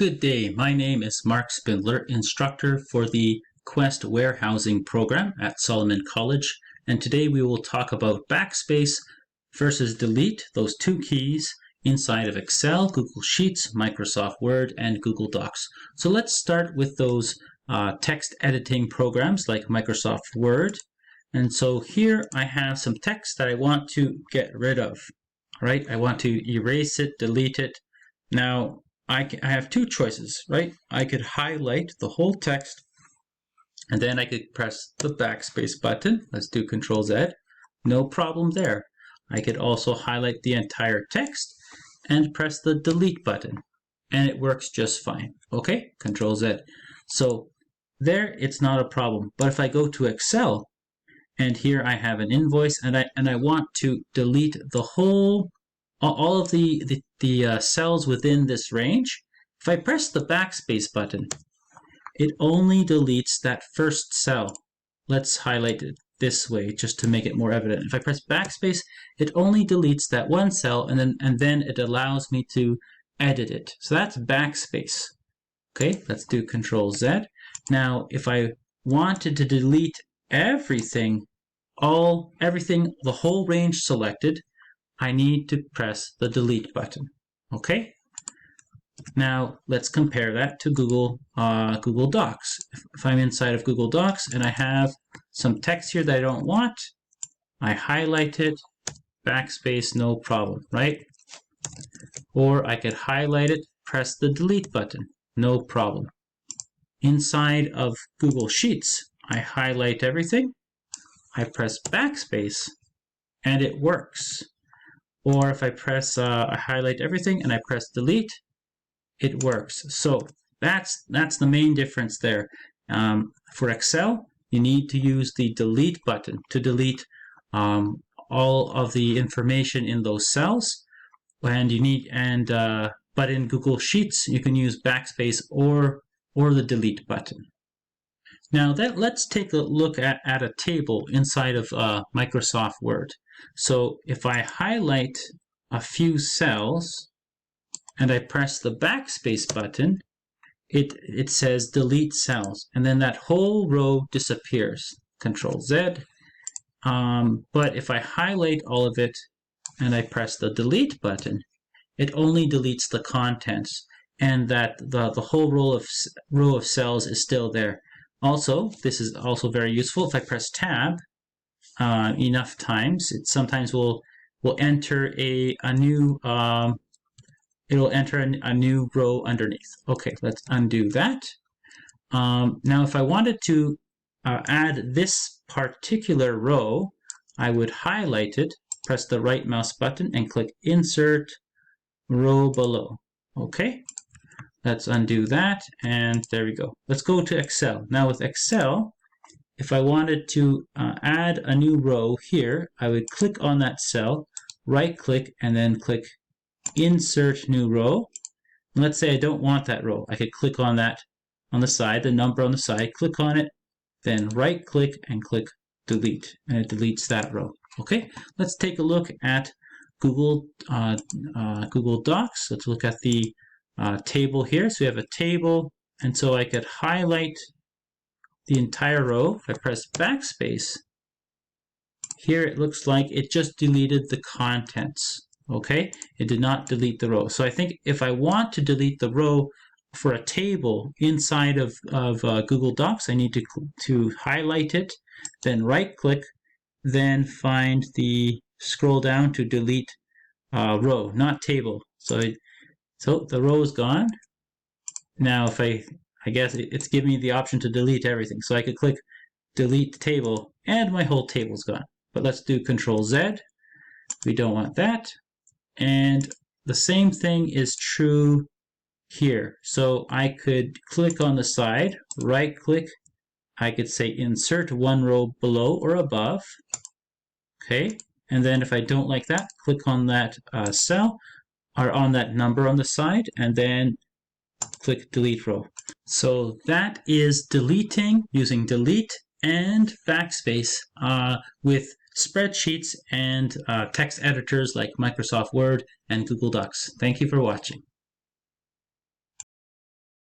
Good day, my name is Mark Spindler, instructor for the KWEST warehousing program at Solomon College, and today we will talk about backspace versus delete, those two keys inside of Excel, Google Sheets, Microsoft Word, and Google Docs. So let's start with those text editing programs like Microsoft Word. And so here I have some text that I want to get rid of. All right, I want to erase it, delete it. Now, I have two choices, right? I could highlight the whole text, and then I could press the backspace button. Let's do Control Z. No problem there. I could also highlight the entire text and press the delete button, and it works just fine. Okay, Control Z. So there, it's not a problem. But if I go to Excel, and here I have an invoice, and I want to delete the whole, all of the cells within this range. If I press the backspace button, it only deletes that first cell. Let's highlight it this way just to make it more evident. If I press backspace, it only deletes that one cell, and then it allows me to edit it. So that's backspace. Okay, let's do Control Z. Now, if I wanted to delete everything, the whole range selected, I need to press the delete button. Okay. Now let's compare that to Google Docs. If I'm inside of Google Docs and I have some text here that I don't want, I highlight it, backspace, no problem, right? Or I could highlight it, press the delete button, no problem. Inside of Google Sheets, I highlight everything, I press backspace, and it works. Or if I press, I highlight everything and I press delete, it works. So that's the main difference there. For Excel, you need to use the delete button to delete all of the information in those cells, and but in Google Sheets, you can use backspace or the delete button. Now let's take a look at a table inside of Microsoft Word. So if I highlight a few cells and I press the backspace button, it says delete cells, and then that whole row disappears. Control Z. But if I highlight all of it and I press the delete button, it only deletes the contents, and that the whole row of cells is still there. Also, this is also very useful. If I press Tab enough times, it sometimes will enter a new it'll enter a new row underneath. Okay, let's undo that. Now, if I wanted to add this particular row, I would highlight it, press the right mouse button, and click Insert Row Below. Okay. Let's undo that, and there we go. Let's go to Excel. Now with Excel, if I wanted to add a new row here, I would click on that cell, right-click, and then click Insert New Row. And let's say I don't want that row. I could click on that on the side, the number on the side, click on it, then right-click and click Delete, and it deletes that row. Okay, let's take a look at Google Docs. Let's look at the table here. So we have a table, and so I could highlight the entire row. If I press backspace, here it looks like it just deleted the contents. Okay, it did not delete the row. So I think if I want to delete the row for a table inside of Google Docs, I need to highlight it, then right click, then find scroll down to delete row, not table. So the row is gone. Now if I guess it's giving me the option to delete everything. So I could click delete table and my whole table's gone. But let's do Control Z. We don't want that. And the same thing is true here. So I could click on the side, right click. I could say insert one row below or above. Okay. And then if I don't like that, click on that cell, or on that number on the side, and then click delete row. So that is deleting using delete and backspace with spreadsheets and text editors like Microsoft Word and Google Docs. Thank you for watching.